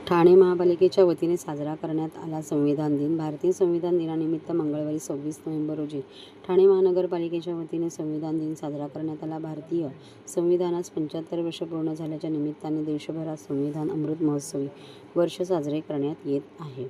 ठाणे महापालिकेच्या वतीने साजरा करण्यात आला संविधान दिन। भारतीय संविधान दिनानिमित्त मंगळवारी 26 नोव्हेंबर रोजी ठाणे महानगरपालिकेच्या वतीने संविधान दिन साजरा करण्यात आला। भारतीय संविधानास 75 वर्ष पूर्ण झाल्याच्या निमित्ताने देशभरात संविधान अमृत महोत्सवी वर्ष साजरे करण्यात येत आहे।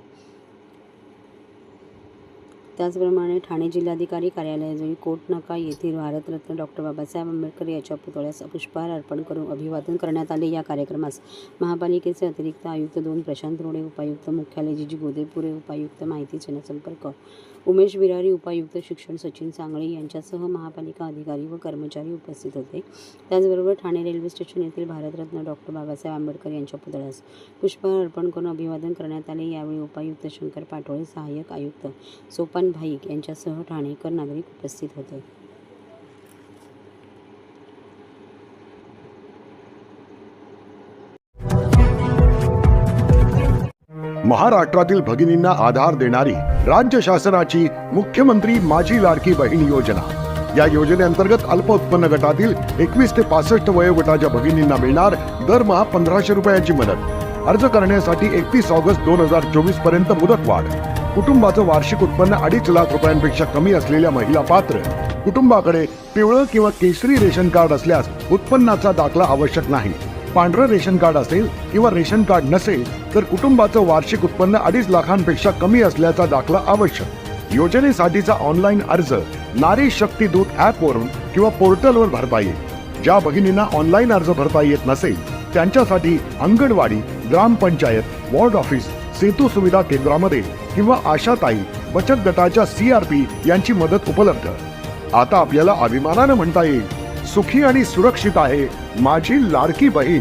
त्याचप्रमाणे ठाणे जिल्हाधिकारी कार्यालयाजवळ कोटनाका येथील भारतरत्न डॉक्टर बाबासाहेब आंबेडकर यांच्या पुतळ्यास पुष्पहार अर्पण करून अभिवादन करण्यात आले। या कार्यक्रमास महापालिकेचे अतिरिक्त आयुक्त 2 प्रशांत रोडे, उपायुक्त मुख्यालय जी गोदेपुरे, उपायुक्त माहिती जनसंपर्क उमेश बिरारी, उपायुक्त शिक्षण सचिन सांगळे यांच्यासह महापालिका अधिकारी व कर्मचारी उपस्थित होते। त्याचबरोबर ठाणे रेल्वे स्टेशन येथील भारतरत्न डॉक्टर बाबासाहेब आंबेडकर यांच्या पुतळ्यास पुष्पहार अर्पण करून अभिवादन करण्यात आले। यावेळी उपायुक्त शंकर पाटोळे, सहाय्यक आयुक्त सोपान भाईक यांच्यासह ठाणेकर नागरिक उपस्थित होते। महाराष्ट्रातील भगिनींना आधार देणारी राज्य शासनाची मुख्यमंत्री माझी लाडकी बहीण योजना। या योजनेअंतर्गत अल्प उत्पन्न गटातील 21 ते 65 वयोगटाच्या भगिनींना मिळणार दरमहा 1500 रुपयांची मदत। अर्ज करण्यासाठी 31 ऑगस्ट 2024 पर्यंत मुदतवाढ। कुटुंबाचं वार्षिक उत्पन्न 2.5 लाख रुपयांपेक्षा कमी असलेल्या महिला पात्र। कुटुंबाकडे पिवळं किंवा केशरी रेशन कार्ड असल्यास उत्पन्नाचा दाखला आवश्यक नाही। पांढरं रेशन कार्ड असेल किंवा रेशन कार्ड नसेल तर कुटुंबाचं वार्षिक उत्पन्न 2.5 लाखांपेक्षा कमी असल्याचा दाखला आवश्यक। योजनेसाठीचा ऑनलाईन अर्ज नारी शक्ती दूत ॲप वरून किंवा पोर्टलवर भरता येईल। ज्या भगिनींना ऑनलाईन अर्ज भरता येत नसेल त्यांच्यासाठी अंगणवाडी, ग्रामपंचायत, वॉर्ड ऑफिस, सेतू सुविधा केंद्रामध्ये किंवा आशाताई बचत गटाच्या CRP यांची मदत उपलब्ध। आता आपल्याला अभिमानाने म्हणता येईल, सुखी आणि सुरक्षित आहे माझी लाडकी बहीण।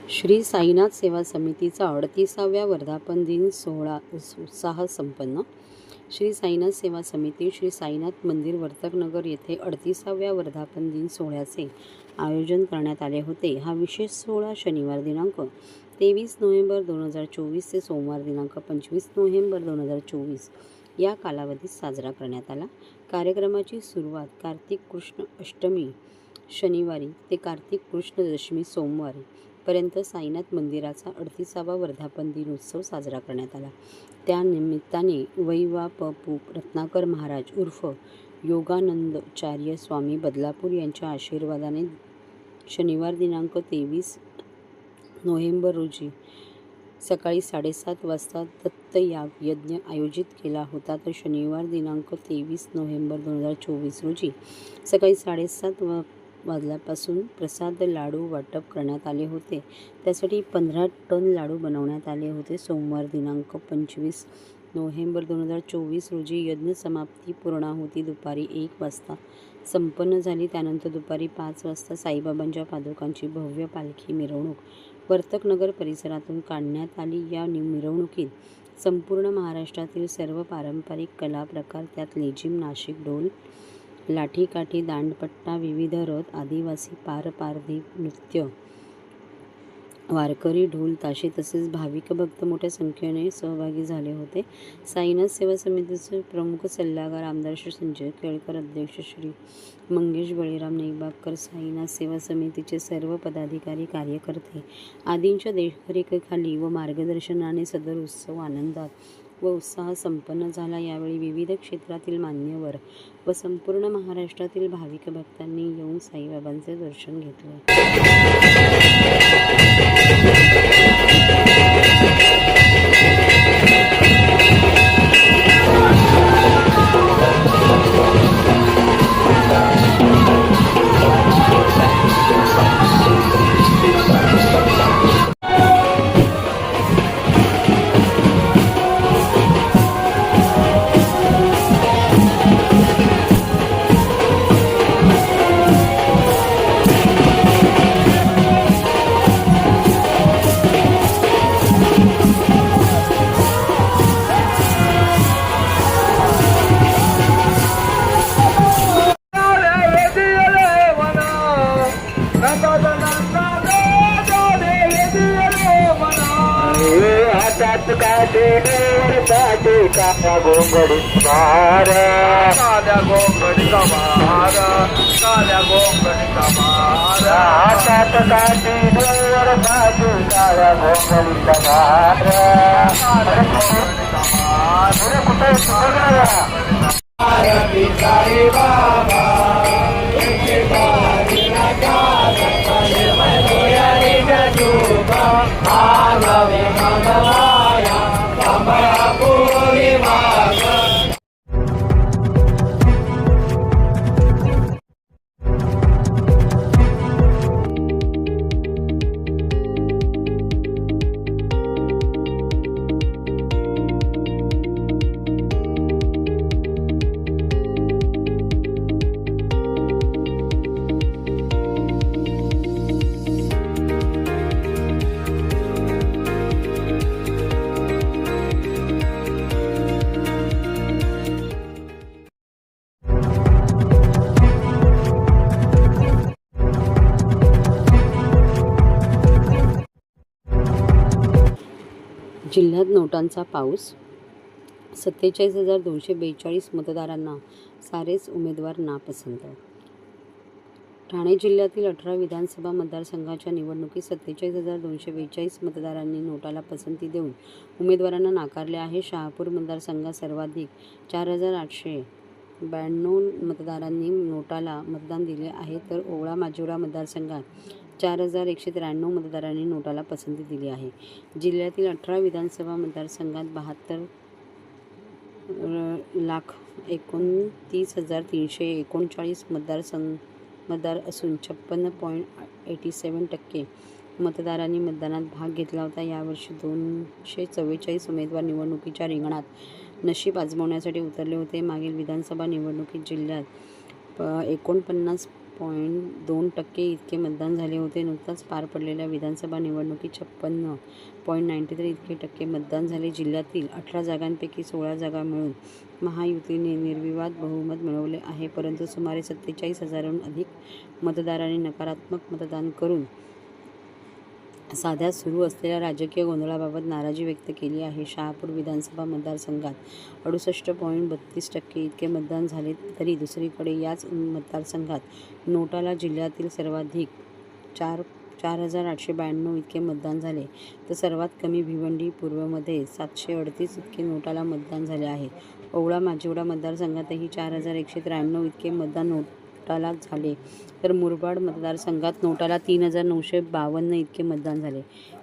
श्री साईनाथ सेवा समितीचा 38व्या वर्धापन दिन सोहळा उत्साह संपन्न। श्री साईनाथ सेवा समिती, श्री साईनाथ मंदिर, वर्तकनगर येथे 38व्या वर्धापन दिन सोहळ्याचे आयोजन करण्यात आले होते। हा विशेष सोहळा शनिवार दिनांक 23 नोव्हेंबर 2024 ते सोमवार दिनांक 25 नोव्हेंबर 2024 या कालावधीत साजरा करण्यात आला। कार्यक्रमाची सुरुवात कार्तिक कृष्ण अष्टमी शनिवारी ते कार्तिक कृष्ण दशमी सोमवारी पर्यंत साईनाथ मंदिराचा 38वा वर्धापन दिन उत्सव साजरा करण्यात आला। त्या निमित्ताने वैवापपू रत्नाकर महाराज उर्फ योगानंदचार्य स्वामी बदलापूर यांच्या आशीर्वादाने शनिवार दिनांक 23 नोव्हेंबर रोजी सकाळी 7:30 वाजता दत्तयाग यज्ञ आयोजित केला होता। तर शनिवार दिनांक 23 नोव्हेंबर 2024 रोजी सकाळी 7:30 वाजल्यापासून प्रसाद लाडू वाटप करण्यात आले होते। त्यासाठी 15 टन लाडू बनवण्यात आले होते। सोमवार दिनांक 25 नोव्हेंबर 2024 रोजी यज्ञ समाप्ती पूर्णाहुती दुपारी 1 वाजता संपन्न झाली। त्यानंतर दुपारी 5 वाजता साईबाबांच्या पादुकांची भव्य पालखी मिरवणूक वर्तकनगर परिसरातून काढण्यात आली। या मिरवणुकीत संपूर्ण महाराष्ट्रातील सर्व पारंपरिक कला प्रकार, त्यात लेझिम, नाशिक ढोल, लाठीकाठी, दांडपट्टा, विविध रथ, आदिवासी पारपारधी नृत्य, वारकरी, ढोल ताशे तसेच भाविक भक्त मोठ्या संख्येने सहभागी झाले होते। साईनाथ सेवा समितीचे प्रमुख सल्लागार आमदार श्री संजय केळकर, अध्यक्ष श्री मंगेश बळीराम नेबाकर, साईनाथ सेवा समितीचे सर्व पदाधिकारी, कार्यकर्ते आदींच्या देखरेखीखाली व मार्गदर्शनाने सदर उत्सव आनंदात व उत्साह संपन्न झाला। यावेळी विविध क्षेत्रातील मान्यवर व संपूर्ण महाराष्ट्रातील भाविक भक्तांनी येऊन साईबाबांचे दर्शन घेतले। काटे काळ्या गोंगडीचा भार काळ्या गोंगडीचा भार काळ्या गोंगडीचा भार हातात काटे डोर बाजू काळ्या गोंगडीचा भार काळ्या गोंगडीचा भार कुठे सुगडा आरती साई बाबा एक बारी नका सपने मलोया रे जुबा आगवे मंगलाया संभळा पूर्णी माग जिल्ह्यात नोटांचा पाऊस. 47,242 मतदारांना सारेच उमेदवार नापसंत. ठाणे जिल्ह्यातील 18 विधानसभा मतदारसंघाच्या निवडणुकीत 47,242 मतदारांनी नोटाला पसंती देऊन उमेदवारांना नाकारले आहे. शहापूर मतदारसंघात सर्वाधिक 4,892 मतदारांनी नोटाला मतदान दिले आहे, तर ओवळा माजिवडा मतदारसंघात 4,193 मतदारांनी नोटाला पसंती दिली आहे. जिल्ह्यातील 18 विधानसभा मतदारसंघात 72,29,339 मतदार असून 56.87% मतदारांनी मतदानात भाग घेतला होता. यावर्षी 244 उमेदवार निवडणुकीच्या रिंगणात नशीब आजमावण्यासाठी उतरले होते. मागील विधानसभा निवडणुकीत जिल्ह्यात 49.2% इतके मतदान झाले होते. नुकताच पार पडलेल्या विधानसभा निवडणुकीत 56.93% मतदान झाले. जिल्ह्यातील 18 जागांपैकी 16 जागा मिळून महायुतीने निर्विवाद बहुमत मिळवले आहे, परंतु सुमारे 47,000हून अधिक मतदारांनी नकारात्मक मतदान करून सध्या सुरू असलेल्या राजकीय गोंधळाबाबत नाराजी व्यक्त केली आहे. शहापूर विधानसभा मतदारसंघात 68.32% इतके मतदान झाले, तरी दुसरीकडे याच मतदारसंघात नोटाला जिल्ह्यातील सर्वाधिक 4,892 इतके मतदान झाले, तर सर्वात कमी भिवंडी पूर्वमध्ये 738 इतके नोटाला मतदान झाले आहे. ओवळा माजिवडा मतदारसंघातही 4,193 इतके मतदान नोटाला झाले, तर मुरबाड मतदारसंघात नोटाला 3,952 इतके मतदान झाले.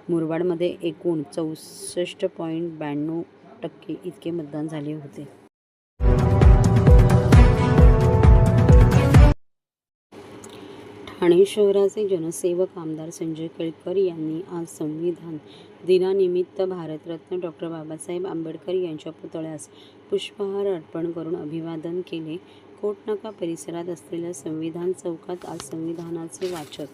मुरबाडमध्ये एकूण 64.92% इतके मतदान झाले होते. ठाणे शहराचे जनसेवक आमदार संजय केळकर यांनी आज संविधान दिनानिमित्त भारतरत्न डॉ. बाबासाहेब आंबेडकर यांच्या पुतळ्यास पुष्पहार अर्पण करून अभिवादन केले. कोटनाका परिसरात असलेल्या संविधान चौकात आज संविधानाचे वाचन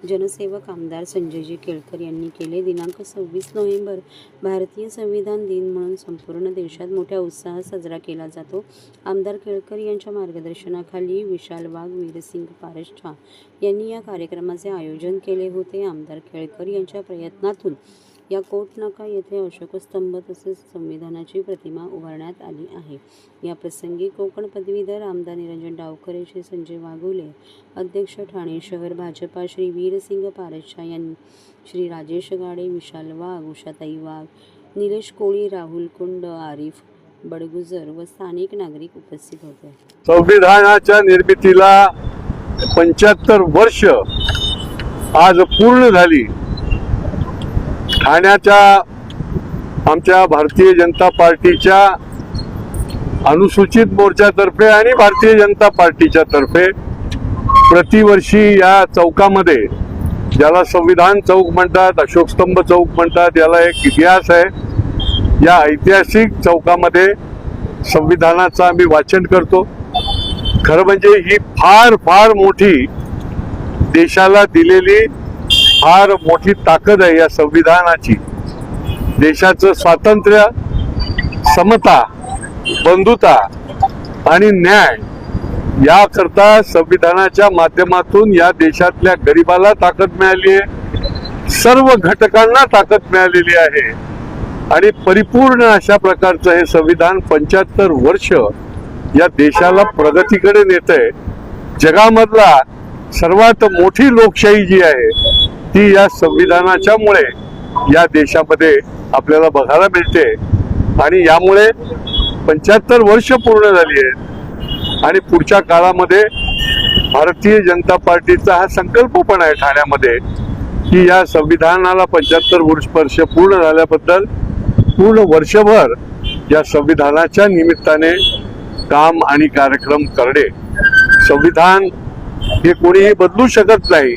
जनसेवक आमदार संजयजी केळकर यांनी केले. दिनांक 26 नोव्हेंबर भारतीय संविधान दिन म्हणून संपूर्ण देशात मोठ्या उत्साहात साजरा केला जातो. आमदार केळकर यांच्या मार्गदर्शनाखाली विशाल वाघ, वीरसिंग पारशा यांनी या कार्यक्रमाचे आयोजन केले होते. आमदार केळकर यांच्या प्रयत्नातून या कोटनाका येथे अशोकस्तंभ तसेच संविधानाची प्रतिमा उभारण्यात आली आहे. या प्रसंगी कोकण पदवीधर आमदार निरंजन डावखरे, श्री संजय वाघोले, अध्यक्ष ठाणे शहर भाजपा श्री वीरसिंग पारशा यांनी, श्री राजेश गाडे, विशाल वाघ, उषाताई वाघ, निलेश कोळी, राहुल कुंड, आरिफ बडगुजर व स्थानिक नागरिक उपस्थित होते. संविधानाच्या निर्मितीला 75 वर्ष आज पूर्ण झाली. ठाण्याच्या आमच्या भारतीय जनता पार्टीच्या अनुसूचित मोर्चातर्फे आणि भारतीय जनता पार्टीच्या तर्फे प्रतिवर्षी या चौकामध्ये, ज्याला संविधान चौक म्हणतात, अशोकस्तंभ चौक म्हणतात, याला एक इतिहास आहे. या ऐतिहासिक चौकामध्ये संविधानाचं आम्ही वाचन करतो. खरं म्हणजे ही फार फार मोठी देशाला दिलेली फार मोठी ताकद आहे या संविधानाची. देशाचं स्वातंत्र्य, समता, बंधुता आणि न्याय याकरता संविधानाच्या माध्यमातून या देशातल्या गरिबाला ताकद मिळाली आहे, सर्व घटकांना ताकद मिळालेली आहे. आणि परिपूर्ण अशा प्रकारचं हे संविधान 75 वर्ष या देशाला प्रगतीकडे नेतंय. जगामधला सर्वात मोठी लोकशाही जी आहे ती या संविधानाच्यामुळे या देशामध्ये आपल्याला बघायला मिळते. आणि यामुळे 75 वर्ष पूर्ण झाली आहेत आणि पुढच्या काळामध्ये भारतीय जनता पार्टीचा हा संकल्प पण आहे ठाण्यामध्ये की या संविधानाला 75 वर्ष पूर्ण झाल्याबद्दल पूर्ण वर्षभर या संविधानाच्या निमित्ताने काम आणि कार्यक्रम करणे. संविधान हे कोणीही बदलू शकत नाही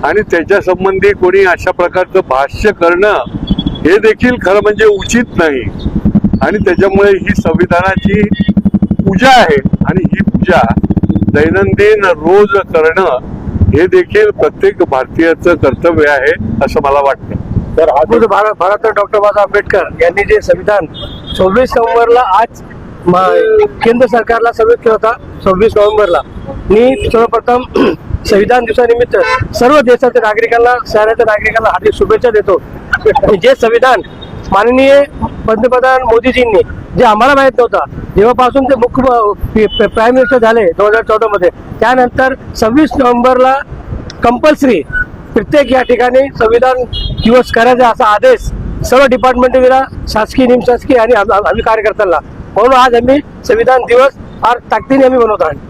आणि त्याच्या संबंधी कोणी अशा प्रकारचं भाष्य करणं हे देखील खरं म्हणजे उचित नाही. आणि त्याच्यामुळे ही संविधानाची पूजा आहे आणि ही पूजा दैनंदिन रोज करणं हे देखील प्रत्येक भारतीयाचं कर्तव्य आहे असं मला वाटतं. तर अद्भुत भारत डॉक्टर बाबासाहेब आंबेडकर यांनी जे संविधान 26 नोव्हेंबरला आज केंद्र सरकारला सबमिट केला होता. 26 नोव्हेंबरला मी सर्वप्रथम संविधान दिवसानिमित्त सर्व देशाच्या नागरिकांना शहराच्या नागरिकांना हार्दिक शुभेच्छा देतो. जे संविधान माननीय पंतप्रधान मोदीजींनी जे आम्हाला माहित नव्हता जेव्हापासून ते मुख्य प्राईम मिनिस्टर झाले 2014 मध्ये त्यानंतर 26 नोव्हेंबरला कंपल्सरी प्रत्येक या ठिकाणी संविधान दिवस करायचा असा आदेश सर्व डिपार्टमेंट दिला, शासकीय निमशासकीय आणि आम्ही कार्यकर्त्यांना. म्हणून आज आम्ही संविधान दिवस फार ताकदीने आम्ही बनवत आहोत.